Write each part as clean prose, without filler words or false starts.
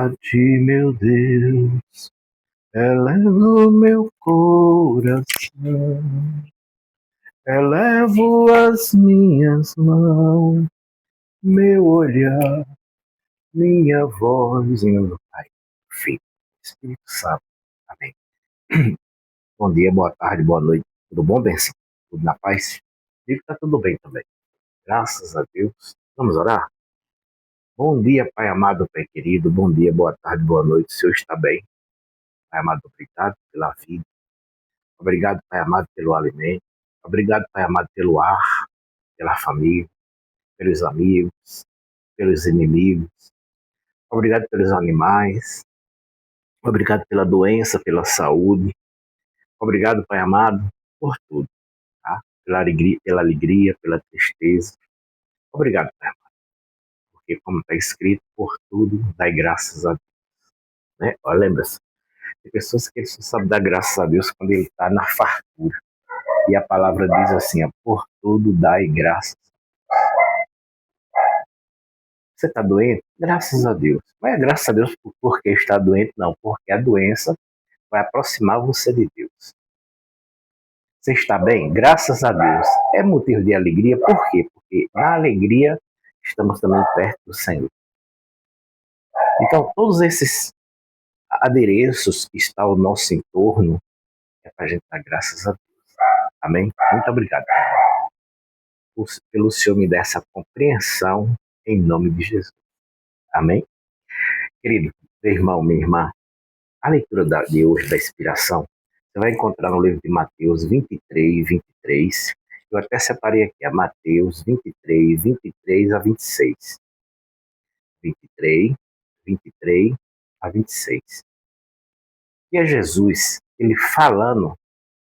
A ti, meu Deus, elevo meu coração, elevo as minhas mãos, meu olhar, minha voz, em nome do Pai, Filho, Espírito Santo. Amém. Bom dia, boa tarde, boa noite. Tudo bom, Benção? Tudo na paz? Digo que está tudo bem também. Graças a Deus. Vamos orar? Bom dia, Pai amado, Pai querido. Bom dia, boa tarde, boa noite. O Senhor está bem? Pai amado, obrigado pela vida. Obrigado, Pai amado, pelo alimento. Obrigado, Pai amado, pelo ar, pela família, pelos amigos, pelos inimigos. Obrigado pelos animais. Obrigado pela doença, pela saúde. Obrigado, Pai amado, por tudo, tá? Pela alegria, pela tristeza. Obrigado, Pai amado, porque como está escrito, por tudo, dai graças a Deus. Né? Ó, lembra-se, tem pessoas que só sabem dar graças a Deus quando ele está na fartura. E a palavra diz assim, ó, por tudo dai graças. Você está doente? Graças a Deus. Não é graças a Deus porque está doente, não, porque a doença vai aproximar você de Deus. Você está bem? Graças a Deus. É motivo de alegria, por quê? Porque na alegria estamos também perto do Senhor. Então, todos esses adereços que estão ao nosso entorno, é para a gente dar graças a Deus. Amém? Muito obrigado pelo Senhor me dar essa compreensão em nome de Jesus. Amém? Querido, meu irmão, minha irmã, a leitura de hoje da inspiração, você vai encontrar no livro de Mateus 23, 23. Eu até separei aqui a Mateus 23, 23 a 26. 23, 23 a 26. E é Jesus, ele falando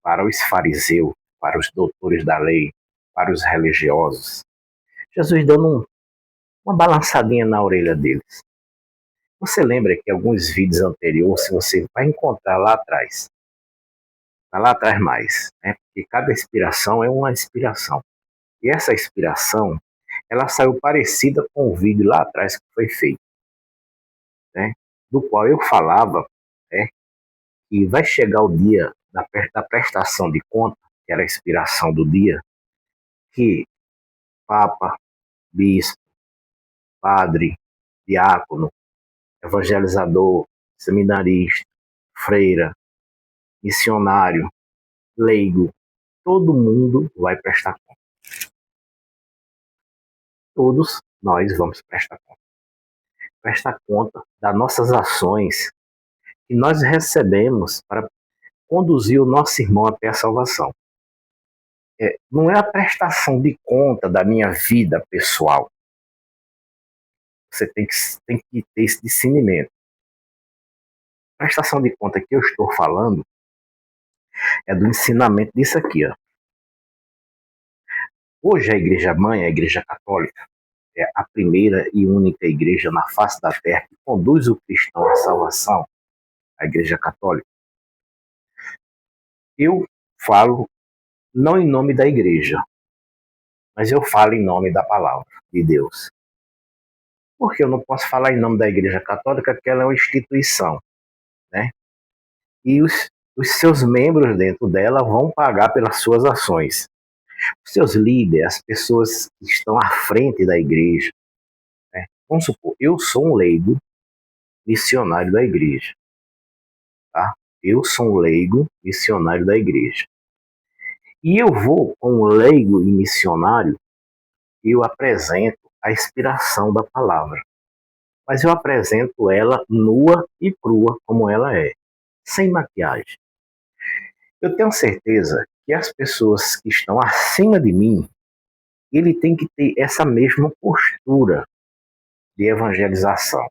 para os fariseus, para os doutores da lei, para os religiosos. Jesus dando uma balançadinha na orelha deles. Você lembra que alguns vídeos anteriores, se você vai encontrar lá atrás, tá lá atrás mais, né? Porque cada inspiração é uma inspiração. E essa inspiração, ela saiu parecida com o vídeo lá atrás que foi feito, né? Do qual eu falava, né, que vai chegar o dia da prestação de conta, que era a inspiração do dia, que Papa, Bispo, Padre, Diácono, Evangelizador, Seminarista, Freira, Missionário, Leigo, todo mundo vai prestar conta. Todos nós vamos prestar conta. Prestar conta das nossas ações que nós recebemos para conduzir o nosso irmão até a salvação. Não é a prestação de conta da minha vida pessoal. Você tem que ter esse discernimento. A prestação de conta que eu estou falando é do ensinamento disso aqui. Ó. Hoje a Igreja Mãe, a Igreja Católica, é a primeira e única igreja na face da terra que conduz o cristão à salvação, a Igreja Católica. Eu falo não em nome da igreja, mas eu falo em nome da palavra de Deus. Porque eu não posso falar em nome da Igreja Católica, porque ela é uma instituição, né? E os seus membros dentro dela vão pagar pelas suas ações. Os seus líderes, as pessoas que estão à frente da igreja, né? Vamos supor, eu sou um leigo missionário da igreja, tá? Eu sou um leigo missionário da igreja. E eu vou, como leigo e missionário, eu apresento a inspiração da palavra. Mas eu apresento ela nua e crua como ela é, sem maquiagem. Eu tenho certeza que as pessoas que estão acima de mim, ele tem que ter essa mesma postura de evangelização.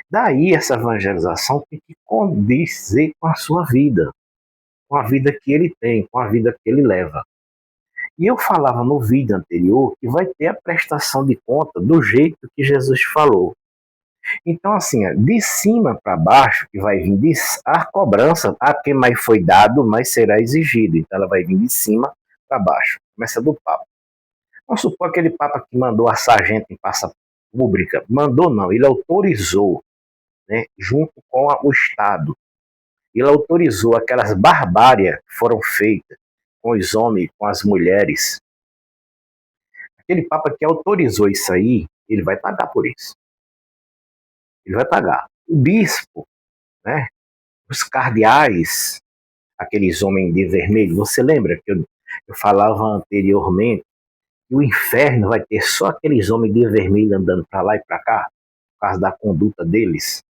Daí essa evangelização tem que condizer com a sua vida, com a vida que ele tem, com a vida que ele leva. E eu falava no vídeo anterior que vai ter a prestação de conta do jeito que Jesus falou. Então, assim, de cima para baixo, que vai vir a cobrança, a quem mais foi dado, mais será exigido. Então, ela vai vir de cima para baixo. Começa do Papa. Vamos supor aquele Papa que mandou a sargento em praça pública. Mandou não, ele autorizou né, junto com o Estado. Ele autorizou aquelas barbárias que foram feitas com os homens, com as mulheres. Aquele Papa que autorizou isso aí, ele vai pagar por isso. Ele vai pagar. O bispo, né, os cardeais, aqueles homens de vermelho, você lembra que eu falava anteriormente que o inferno vai ter só aqueles homens de vermelho andando para lá e para cá, por causa da conduta deles?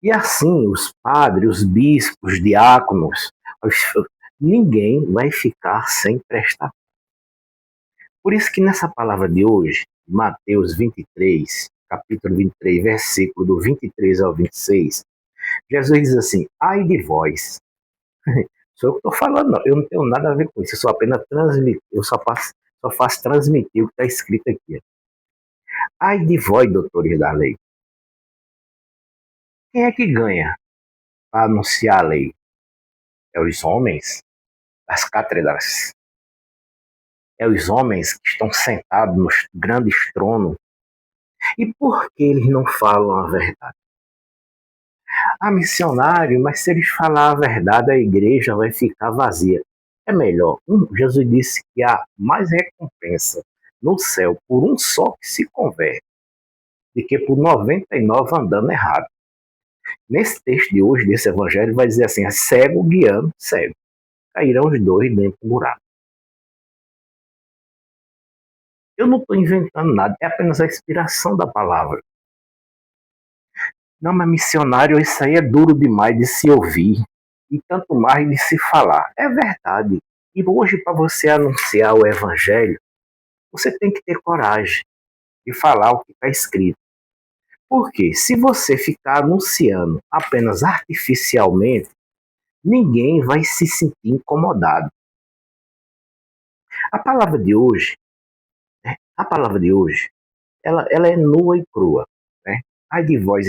E assim, os padres, os bispos, os diáconos, ninguém vai ficar sem prestar. Por isso que nessa palavra de hoje, Mateus 23, capítulo 23, versículo do 23 ao 26, Jesus diz assim: ai de vós. Sou eu que estou falando, não. Eu não tenho nada a ver com isso. Eu só apenas transmito. Eu só faço transmitir o que está escrito aqui. Ai de vós, doutores da lei. Quem é que ganha para anunciar a lei? É os homens das cátedras. É os homens que estão sentados nos grandes tronos. E por que eles não falam a verdade? Ah, missionário, mas se eles falar a verdade, a igreja vai ficar vazia. É melhor. Jesus disse que há mais recompensa no céu por um só que se converte do que por 99 andando errado. Nesse texto de hoje, desse evangelho, vai dizer assim: cego guiando cego. Cairão os dois dentro do buraco. Eu não estou inventando nada, é apenas a inspiração da palavra. Não, mas missionário, isso aí é duro demais de se ouvir e tanto mais de se falar. É verdade. E hoje, para você anunciar o evangelho, você tem que ter coragem de falar o que está escrito. Porque se você ficar anunciando apenas artificialmente, ninguém vai se sentir incomodado. A palavra de hoje, a palavra de hoje, ela é nua e crua. Né? Ai de vós,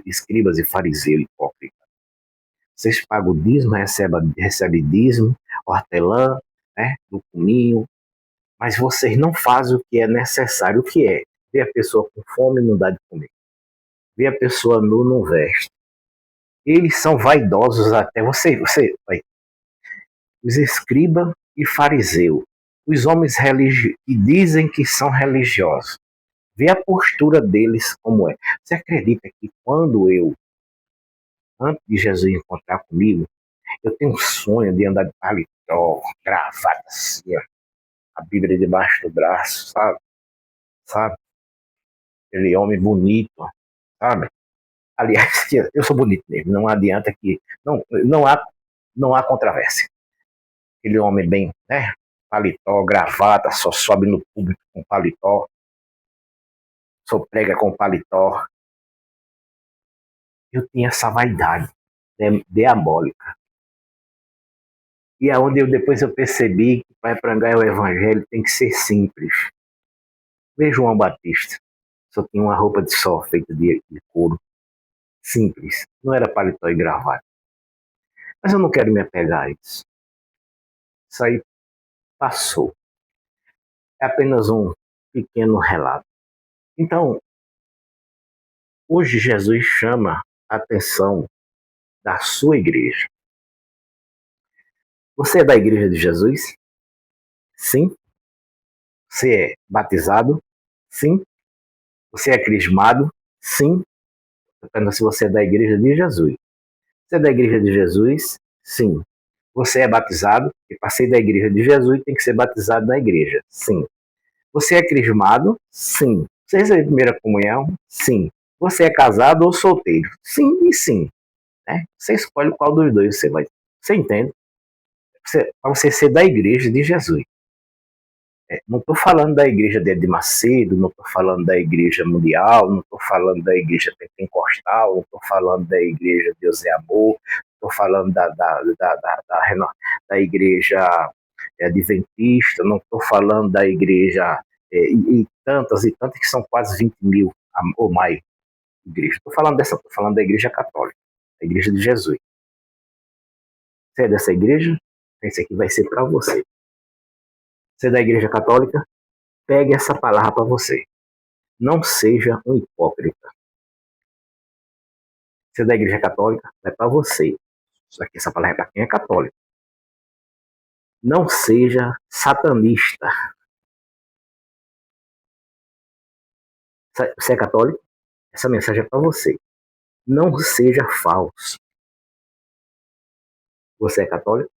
escribas e fariseus hipócritas. Vocês pagam o dízimo, recebem dízimo, hortelã, né, do cominho, mas vocês não fazem o que é necessário. O que é? Ver a pessoa com fome e não dá de comer. Ver a pessoa nua não veste. Eles são vaidosos até. Os escribas e fariseus, os homens que dizem que são religiosos. Vê a postura deles como é. Você acredita que quando antes de Jesus encontrar comigo, eu tenho um sonho de andar de paletó, gravata assim, a Bíblia debaixo do braço, sabe? Sabe? Aquele homem bonito, sabe? Aliás, eu sou bonito mesmo, não adianta que. Não há controvérsia. Aquele homem bem, né? Paletó, gravata, só sobe no público com paletó, só prega com paletó. Eu tinha essa vaidade diabólica. E é onde depois eu percebi que para pregar o evangelho tem que ser simples. Veja João Batista, só tinha uma roupa de sol feita de couro, simples, não era paletó e gravata. Mas eu não quero me apegar a isso. Isso aí passou. É apenas um pequeno relato. Então, hoje Jesus chama a atenção da sua igreja. Você é da igreja de Jesus? Sim. Você é batizado? Sim. Você é crismado? Sim. Apenas se você é da igreja de Jesus. Você é da igreja de Jesus? Sim. Você é batizado? E passei da igreja de Jesus, tem que ser batizado na igreja? Sim. Você é crismado? Sim. Você recebeu a primeira comunhão? Sim. Você é casado ou solteiro? Sim e sim. Né? Você escolhe qual dos dois você vai. Você entende? Para você ser da igreja de Jesus. Não estou falando da igreja de Macedo, não estou falando da igreja mundial, não estou falando da igreja pentecostal, não estou falando da igreja Deus é amor, estou falando da igreja adventista, não estou falando da igreja e tantas que são quase 20 mil ou mais igrejas. Estou falando da igreja católica, a igreja de Jesus. Você é dessa igreja? Esse aqui vai ser para você. Você é da igreja católica? Pegue essa palavra para você. Não seja um hipócrita. Você é da igreja católica? Vai para você. Isso aqui, essa palavra é para quem é católico. Não seja satanista. Você é católico? Essa mensagem é para você. Não seja falso. Você é católico?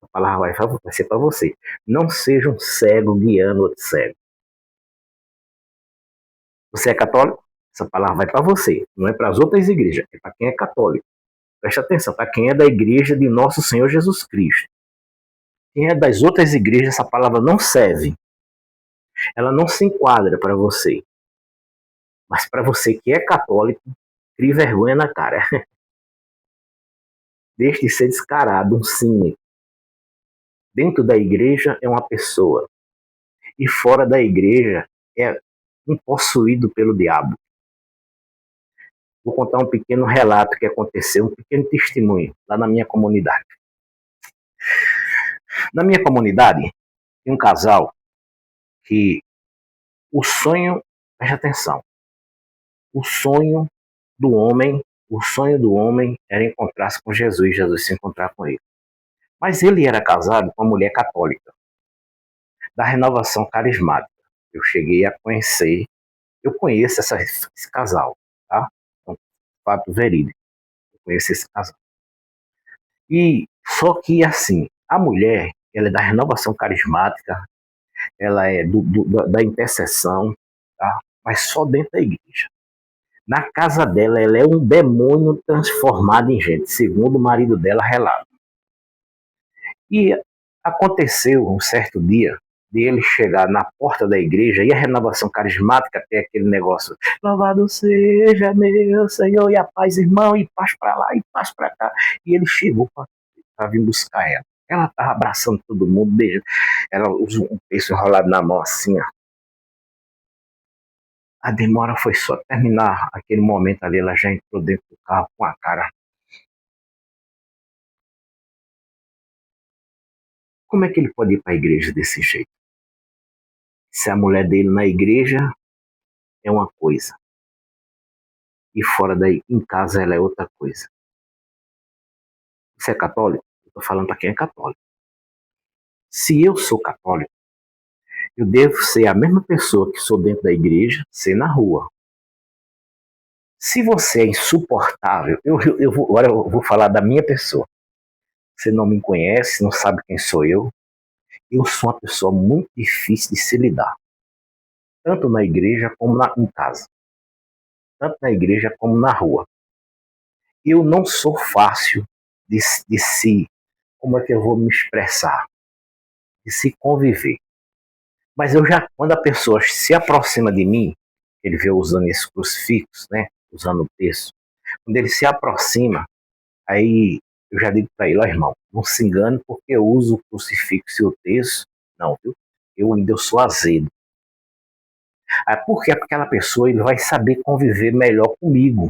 A palavra vai ser para você. Não seja um cego guiando outro cego. Você é católico? Essa palavra vai para você. Não é para as outras igrejas. É para quem é católico. Preste atenção. Para quem é da igreja de nosso Senhor Jesus Cristo. Quem é das outras igrejas, essa palavra não serve. Ela não se enquadra para você. Mas para você que é católico, crie vergonha na cara. Deixe de ser descarado, um cínico. Dentro da igreja é uma pessoa. E fora da igreja é um possuído pelo diabo. Vou contar um pequeno relato que aconteceu, um pequeno testemunho lá na minha comunidade. Na minha comunidade, tem um casal que o sonho, preste atenção, o sonho do homem era encontrar-se com Jesus, Jesus se encontrar com ele. Mas ele era casado com uma mulher católica, da renovação carismática. Eu cheguei a conhecer, eu conheço esse casal, tá? É um fato verídico. Eu conheço esse casal. E só que assim, a mulher, ela é da renovação carismática, ela é da intercessão, tá? Mas só dentro da igreja. Na casa dela, ela é um demônio transformado em gente, segundo o marido dela relata. E aconteceu um certo dia de ele chegar na porta da igreja e a renovação carismática tem aquele negócio: louvado seja meu Senhor, e a paz, irmão, e paz para lá, e paz para cá. E ele chegou para vir buscar ela. Ela estava abraçando todo mundo, beijando. Ela usa um peixe enrolado na mão assim, ó. A demora foi só terminar aquele momento ali, ela já entrou dentro do carro com a cara. Como é que ele pode ir para a igreja desse jeito? Se a mulher dele na igreja é uma coisa e fora daí, em casa, ela é outra coisa. Você é católico? Eu estou falando para quem é católico. Se eu sou católico, eu devo ser a mesma pessoa que sou dentro da igreja, ser na rua. Se você é insuportável, agora eu vou falar da minha pessoa. Você não me conhece, não sabe quem sou eu. Eu sou uma pessoa muito difícil de se lidar. Tanto na igreja como em casa. Tanto na igreja como na rua. Eu não sou fácil de se, como é que eu vou me expressar? De se conviver. Mas quando a pessoa se aproxima de mim, ele vê usando esse crucifixo, né? Usando o texto. Quando ele se aproxima, aí eu já digo para ele: ó, irmão, não se engane porque eu uso o crucifixo e o texto. Não, viu? Eu sou azedo. Porque aquela pessoa ele vai saber conviver melhor comigo.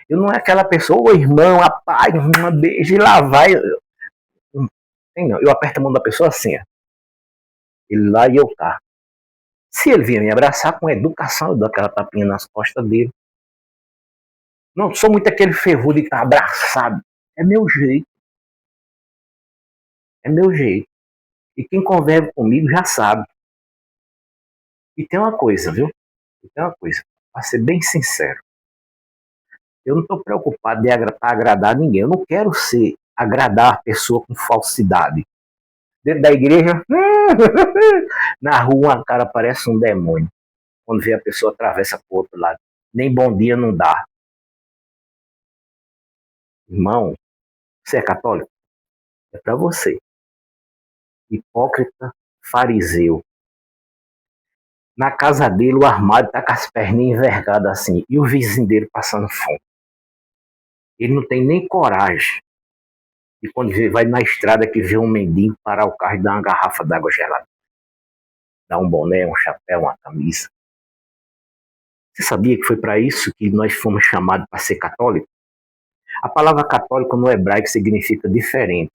Eu não é aquela pessoa: ô irmão, rapaz, uma beijo e lá vai. Não, eu aperto a mão da pessoa assim, ó. Ele lá e eu cá. Se ele vier me abraçar com educação, eu dou aquela tapinha nas costas dele. Não sou muito aquele fervor de estar abraçado. É meu jeito. É meu jeito. E quem convive comigo já sabe. E tem uma coisa, viu? E tem uma coisa. Para ser bem sincero, eu não estou preocupado de agradar ninguém. Eu não quero agradar a pessoa com falsidade. Dentro da igreja, na rua, a cara parece um demônio. Quando vê a pessoa, atravessa para o outro lado. Nem bom dia não dá. Irmão, você é católico? É para você. Hipócrita, fariseu. Na casa dele, o armário tá com as perninhas envergadas assim. E o vizinho dele passando fome. Ele não tem nem coragem. E quando vai na estrada que vê um mendigo parar o carro e dar uma garrafa d'água gelada. Dar um boné, um chapéu, uma camisa. Você sabia que foi para isso que nós fomos chamados para ser católico? A palavra católico no hebraico significa diferente.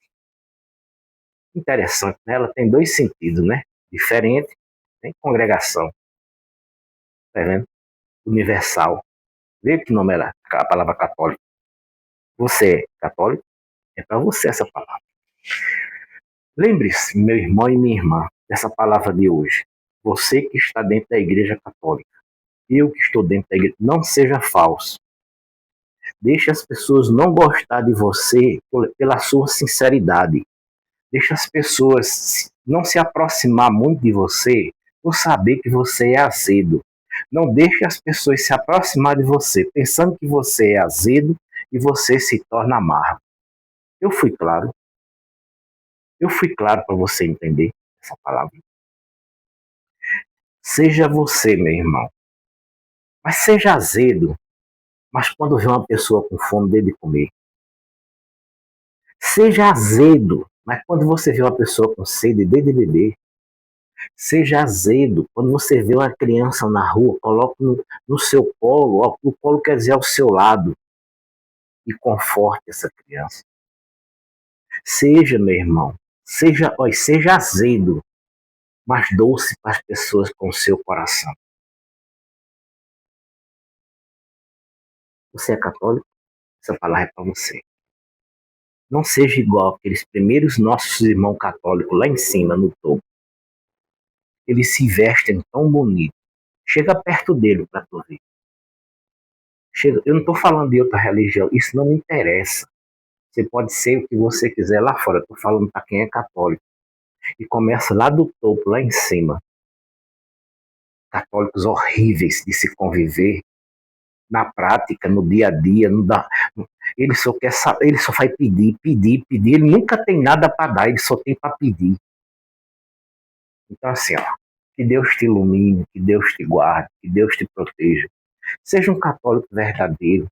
Interessante, né? Ela tem dois sentidos, né? Diferente, tem congregação. Tá vendo? Universal. Vê que nome era a palavra católico. Você é católico? É para você essa palavra. Lembre-se, meu irmão e minha irmã, dessa palavra de hoje. Você que está dentro da igreja católica, eu que estou dentro da igreja, não seja falso. Deixe as pessoas não gostar de você pela sua sinceridade. Deixe as pessoas não se aproximar muito de você por saber que você é azedo. Não deixe as pessoas se aproximar de você pensando que você é azedo e você se torna amargo. Eu fui claro. Eu fui claro para você entender essa palavra. Seja você, meu irmão. Mas seja azedo. Mas quando vê uma pessoa com fome, dê de comer. Seja azedo. Mas quando você vê uma pessoa com sede, dê de beber. Seja azedo. Quando você vê uma criança na rua, coloque no seu colo. Ó, o colo quer dizer ao seu lado. E conforte essa criança. Seja, meu irmão. Seja azedo. Mas doce para as pessoas com o seu coração. Você é católico? Essa palavra é para você. Não seja igual aqueles primeiros nossos irmãos católicos lá em cima, no topo. Eles se vestem tão bonito. Chega perto dele para tu ver. Eu não estou falando de outra religião, isso não me interessa. Você pode ser o que você quiser lá fora. Estou falando para quem é católico. E começa lá do topo, lá em cima. Católicos horríveis de se conviver. Na prática, no dia a dia, ele só quer saber, ele só vai pedir, pedir, pedir. Ele nunca tem nada para dar, ele só tem para pedir. Então, assim, ó, que Deus te ilumine, que Deus te guarde, que Deus te proteja. Seja um católico verdadeiro.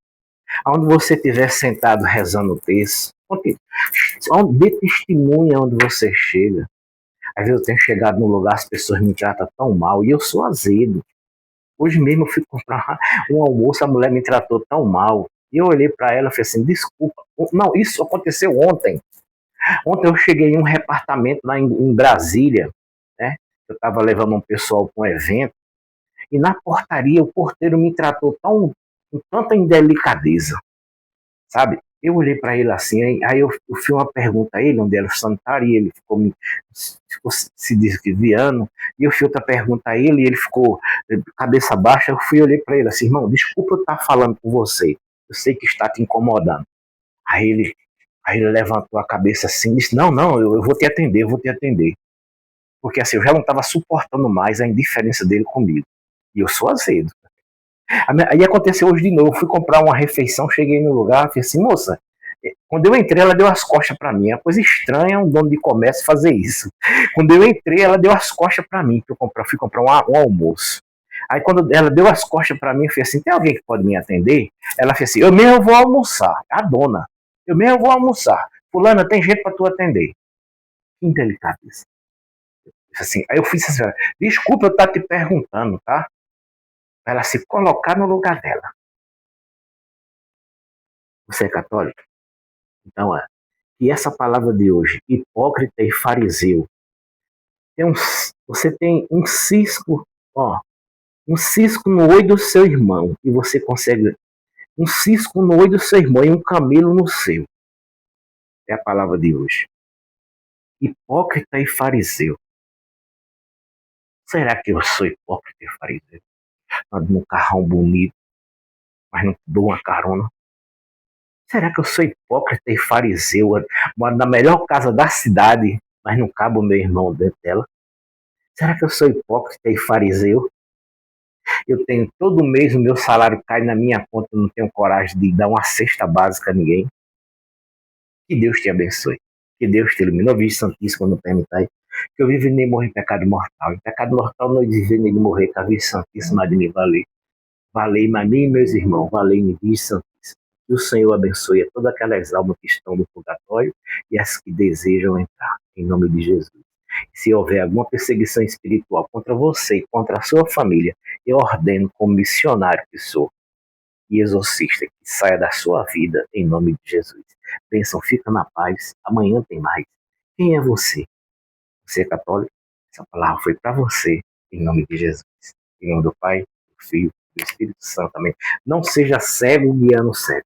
Onde você estiver sentado rezando o texto, dê testemunha onde você chega. Às vezes eu tenho chegado num lugar, as pessoas me tratam tão mal e eu sou azedo. Hoje mesmo eu fui comprar um almoço, a mulher me tratou tão mal. E eu olhei para ela e falei assim, desculpa. Não, isso aconteceu ontem. Ontem eu cheguei em um repartamento lá em Brasília, né? Eu estava levando um pessoal para um evento. E na portaria o porteiro me tratou com tanta indelicadeza, sabe? Eu olhei para ele assim, aí eu fiz uma pergunta a ele, onde era o sanitário, e ele ficou se desviando, e eu fiz outra pergunta a ele, e ele ficou cabeça baixa. Eu olhei para ele assim, irmão, desculpa eu estar falando com você, eu sei que está te incomodando. Aí ele levantou a cabeça assim e disse, não, eu vou te atender, eu vou te atender. Porque assim, eu já não estava suportando mais a indiferença dele comigo. E eu sou azedo. Aí aconteceu hoje de novo, eu fui comprar uma refeição, cheguei no lugar, falei assim, moça, quando eu entrei ela deu as costas para mim, é uma coisa estranha um dono de comércio fazer isso. Quando eu entrei ela deu as costas para mim, que fui comprar um almoço. Aí quando ela deu as costas para mim, eu falei assim, tem alguém que pode me atender? Ela fez assim, eu mesmo vou almoçar, a dona, eu mesmo vou almoçar. Fulana, tem gente para tu atender. Que indelicadeza. Assim, aí eu fiz assim, desculpa eu estar te perguntando, tá? Para ela se colocar no lugar dela. Você é católico? Então, e essa palavra de hoje, hipócrita e fariseu, você tem um cisco, ó, um cisco no olho do seu irmão, e você consegue um cisco no olho do seu irmão e um camelo no seu. É a palavra de hoje. Hipócrita e fariseu. Será que eu sou hipócrita e fariseu? Ando num carrão bonito, mas não dou uma carona. Será que eu sou hipócrita e fariseu? Moro na melhor casa da cidade, mas não cabe o meu irmão dentro dela? Será que eu sou hipócrita e fariseu? Eu tenho todo mês, o meu salário cai na minha conta, eu não tenho coragem de dar uma cesta básica a ninguém. Que Deus te abençoe. Que Deus te ilumine. Ó Virgem Santíssima, não permitai que eu viva e nem morra em pecado mortal. Em pecado mortal não viver nem morrer, que a Virgem Santíssima de me valer. Valei-me a mim e meus irmãos, valei-me, Virgem Santíssima. Que o Senhor abençoe a todas aquelas almas que estão no purgatório e as que desejam entrar, em nome de Jesus. Se houver alguma perseguição espiritual contra você e contra a sua família, eu ordeno como missionário que sou e exorcista que saia da sua vida em nome de Jesus. Bênção, fica na paz. Amanhã tem mais. Quem é você? Você é católico? Essa palavra foi para você em nome de Jesus. Em nome do Pai, do Filho Espírito Santo, amém. Não seja cego guiando cego.